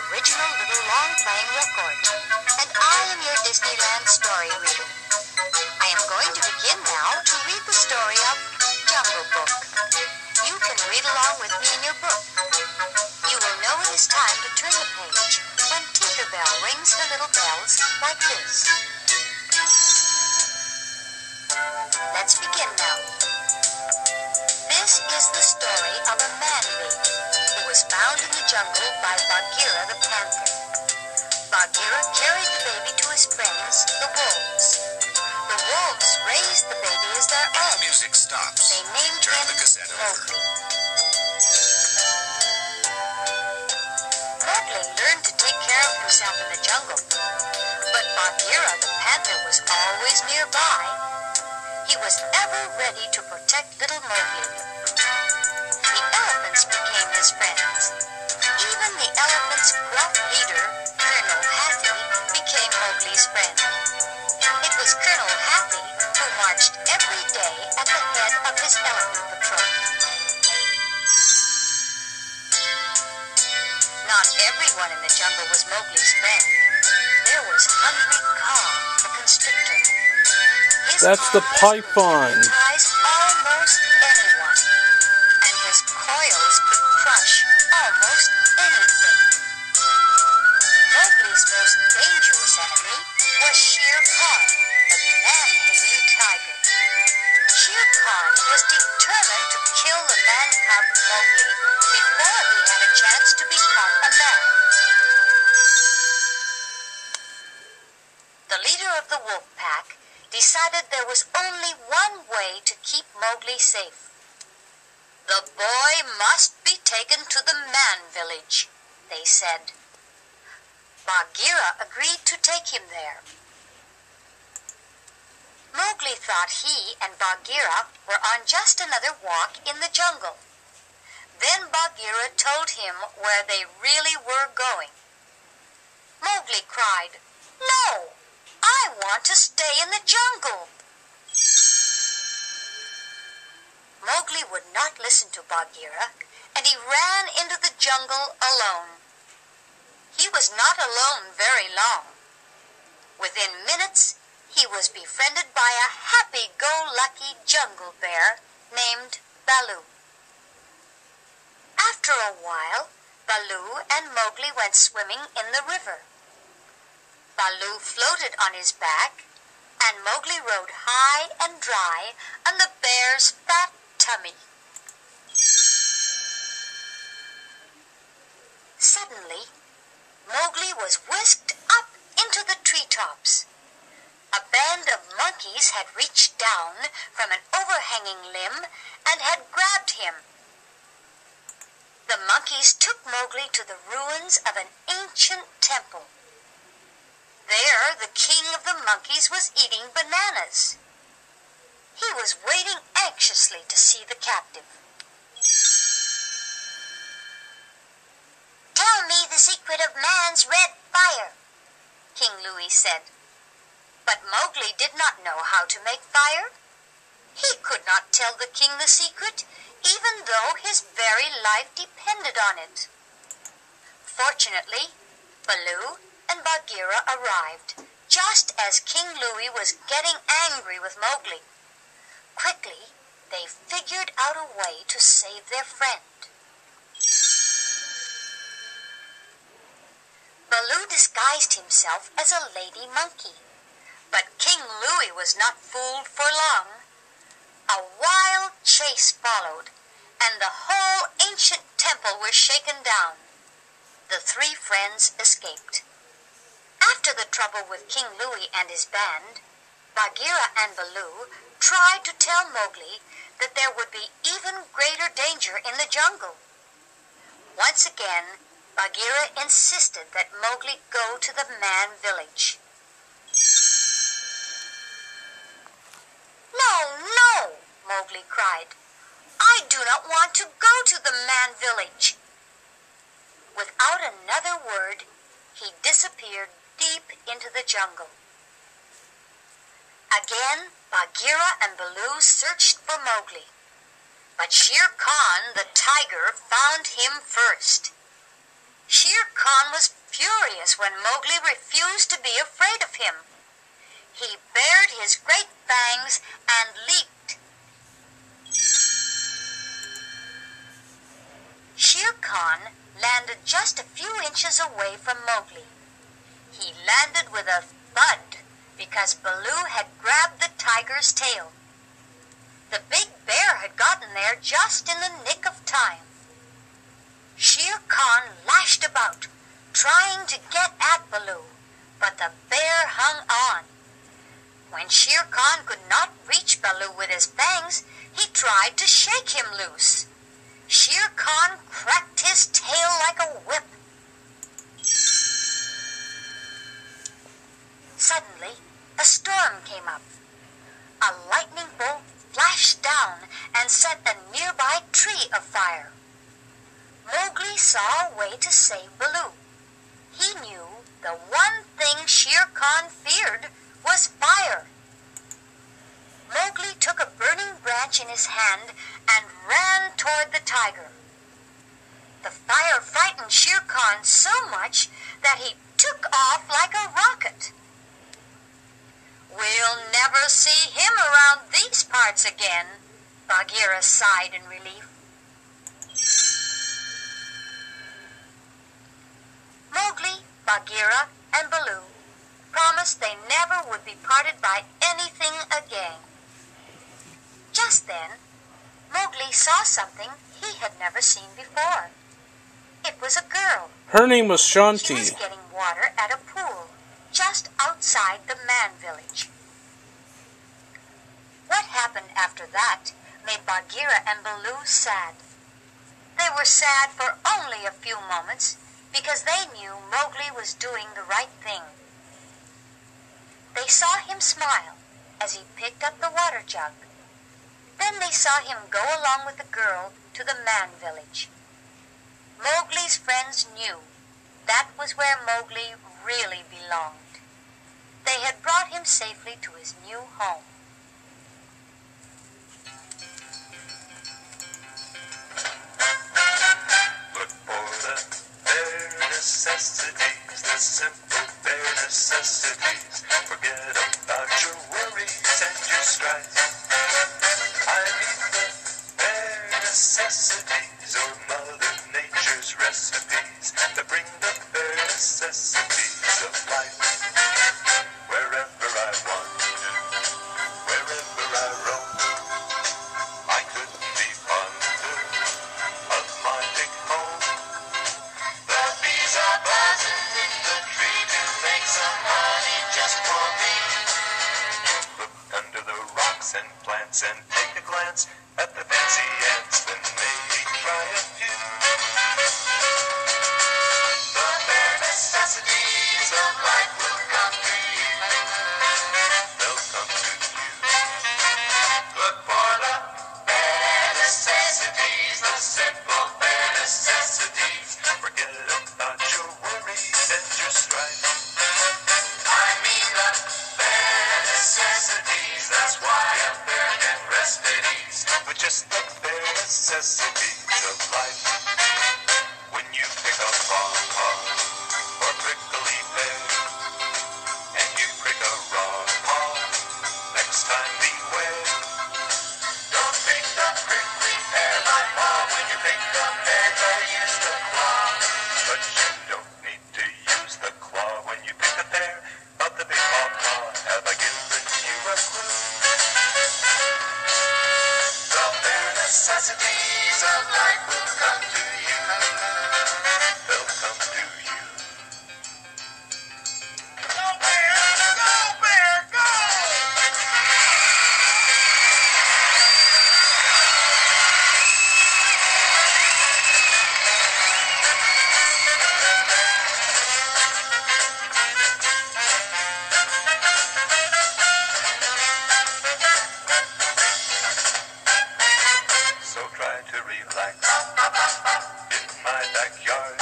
original little long-playing record. And I am your Disneyland story reader. I am going to begin now to read the story of Jungle Book. You can read along with me in your book. You will know it is time to turn the page when Tinkerbell rings her little bells like this. Let's begin now. This is the story of a man-baby who was found in the jungle by Bagheera the panther. Bagheera carried the baby to his friends, the wolves. The wolves raised the baby as their own. The music stops. They named Turn him the cassette over. Mowgli. Mowgli learned to take care of himself in the jungle, but Bagheera the panther was always nearby. He was ever ready to protect little Mowgli. The elephants became his friends. Even the elephants' gruff leader, Colonel Hathi, became Mowgli's friend. It was Colonel Hathi who marched every day at the head of his elephant patrol. Not everyone in the jungle was Mowgli's friend. There was Hungry Kong, the constrictor. That's the python. Ties almost anyone, and his coils could crush almost anything. Mowgli's most dangerous enemy was Shere Khan, the man-hating tiger. Shere Khan was determined to kill the man-cub Mowgli before he had a chance to become a man. The leader of the wolf pack decided there was only one way to keep Mowgli safe. The boy must be taken to the man village, they said. Bagheera agreed to take him there. Mowgli thought he and Bagheera were on just another walk in the jungle. Then Bagheera told him where they really were going. Mowgli cried, "No! I want to stay in the jungle." Mowgli would not listen to Bagheera, and he ran into the jungle alone. He was not alone very long. Within minutes, he was befriended by a happy-go-lucky jungle bear named Baloo. After a while, Baloo and Mowgli went swimming in the river. Baloo floated on his back, and Mowgli rode high and dry on the bear's fat tummy. Suddenly, Mowgli was whisked up into the treetops. A band of monkeys had reached down from an overhanging limb and had grabbed him. The monkeys took Mowgli to the ruins of an ancient temple. There, the king of the monkeys was eating bananas. He was waiting anxiously to see the captive. "Tell me the secret of man's red fire," King Louie said. But Mowgli did not know how to make fire. He could not tell the king the secret, even though his very life depended on it. Fortunately, Baloo and Bagheera arrived, just as King Louie was getting angry with Mowgli. Quickly, they figured out a way to save their friend. Baloo disguised himself as a lady monkey, but King Louie was not fooled for long. A wild chase followed, and the whole ancient temple was shaken down. The three friends escaped. After the trouble with King Louie and his band, Bagheera and Baloo tried to tell Mowgli that there would be even greater danger in the jungle. Once again, Bagheera insisted that Mowgli go to the man village. "No, no!" Mowgli cried. "I do not want to go to the man village." Without another word, he disappeared deep into the jungle. Again, Bagheera and Baloo searched for Mowgli. But Shere Khan, the tiger, found him first. Shere Khan was furious when Mowgli refused to be afraid of him. He bared his great fangs and leaped. Shere Khan landed just a few inches away from Mowgli. He landed with a thud because Baloo had grabbed the tiger's tail. The big bear had gotten there just in the nick of time. Shere Khan lashed about, trying to get at Baloo, but the bear hung on. When Shere Khan could not reach Baloo with his fangs, he tried to shake him loose. Shere Khan cracked his tail like a whip. Suddenly, a storm came up. A lightning bolt flashed down and set a nearby tree afire. Mowgli saw a way to save Baloo. He knew the one thing Shere Khan feared was fire. Mowgli took a burning branch in his hand and ran toward the tiger. The fire frightened Shere Khan so much that he took off like a rocket. "We'll never see him around these parts again," Bagheera sighed in relief. Mowgli, Bagheera, and Baloo promised they never would be parted by anything again. Just then, Mowgli saw something he had never seen before. It was a girl. Her name was She Shanti. was getting water at a pool just outside the man village. What happened after that made Bagheera and Baloo sad. They were sad for only a few moments because they knew Mowgli was doing the right thing. They saw him smile as he picked up the water jug. Then they saw him go along with the girl to the man village. Mowgli's friends knew that was where Mowgli really belonged. They had brought him safely to his new home. Look for the bare necessities, the simple bare necessities. Forget about your worries and your strife. I mean the bare necessities, or Mother Nature's recipes, that bring the bare necessities of life. Wherever I wander, wherever I roam, I couldn't be fonder of my big home. The bees are buzzing in the tree to make some honey just for me. Look under the rocks and plants and take a glance at the fancy ants, then maybe try a few. The bare necessities of life will come to you. They'll come to you. Look for the bare necessities, the simple bare necessities. Forget about your worries and your strife. I mean the bare necessities, that's why a bear can rest at ease with just the bare necessities of life. When you pick a pawpaw or prickly pear, and you prick a raw paw, next time beware. Don't pick the prickly pear by paw. When you pick the pear, try to use the claw. But you don't need to use the claw when you pick a pear of the big pawpaw. Have I given you a clue? The bare necessities of life will come to you. They'll come to you. Go bear! Go bear! Go! So try to relax in my backyard.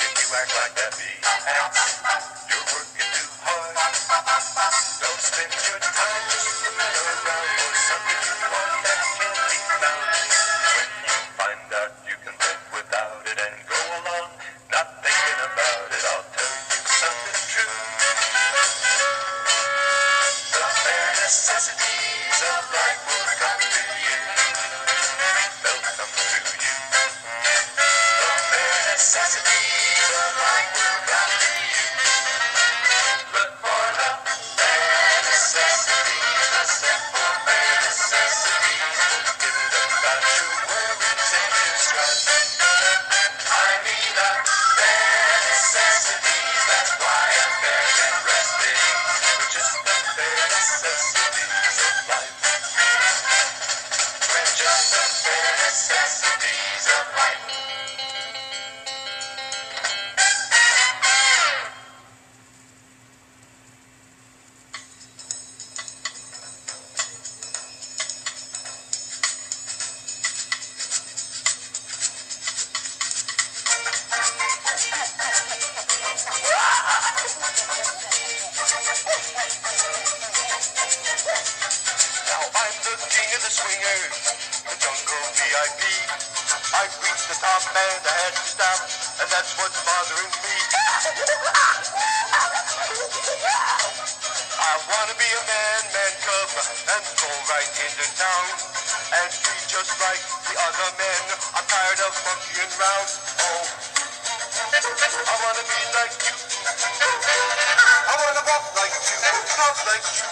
If you act like that bee ants, you're working too hard. Don't spend your time just looking around for something you want that can't be found. When you find out you can live without it and go along, not thinking about of life will come to you. They'll come to you. The bare necessities of life will come to you. Look for the bare necessities, the simple bare necessities. Give them time to worries and to stress. I mean the bare necessities, that's why a bear can rest at ease. With just the bare necessities of life. With just the bare necessities of life. Now I'm the king of the swingers, the jungle VIP. I've reached the top and I had to stop, and that's what's bothering me. I wanna be a man cub, and go right into town, and be just like the other men. I'm tired of monkeying round. Oh, I wanna be like you. I wanna walk like you, talk like you.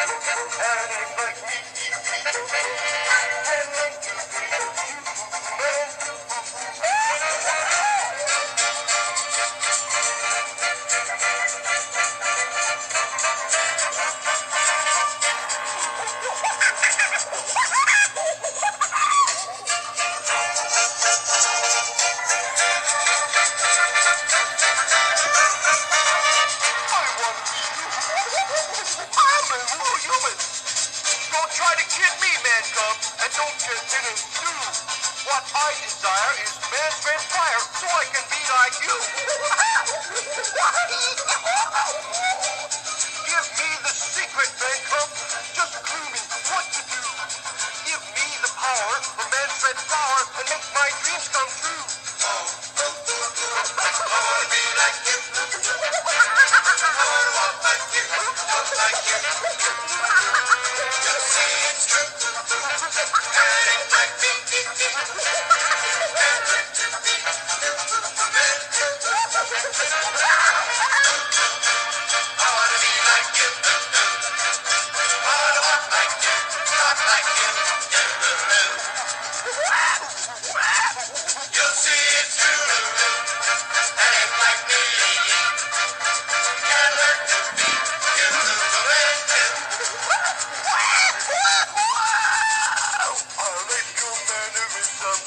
And act like me. And like you. Don't try to kid me, man cub, and don't get in a stew. What I desire is man's red fire, so I can be like you. Give me the secret, man cub. Just clue me what to do. Give me the power of man's red flower and make my dreams come true. I wanna be like you. I wanna walk like you, talk like you. You see it's true. And act like me. And learn to be man too. I wanna be like you. I wanna walk like you, talk like you. You see it's true. And act like me. And learn to be man too. Our radio mannerism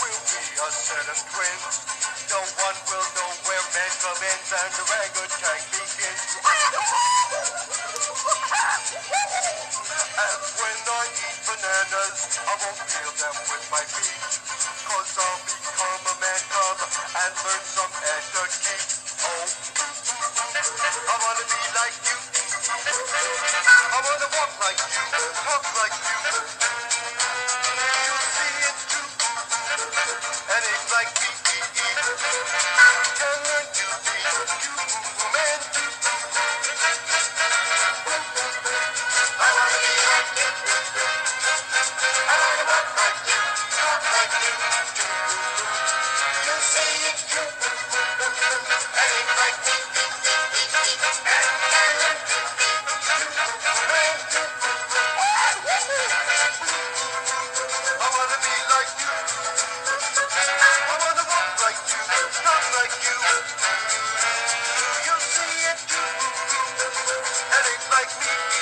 will be a set of twins. No one will know where man commends and orangutan begins. And when I eat bananas, I won't peel them with my feet. 'Cause I'll become a man cub and learn some etiquette. Oh, I wanna be like you. I wanna walk like you, talk like you. You see it's true, and it's like me. Can learn to be man too. I wanna be like you. I wanna walk like you, talk like you. You see it's true, and it's like me. And learn to be man too. I wanna be like you. I wanna walk like you, talk like you. You see it too, and it's like me.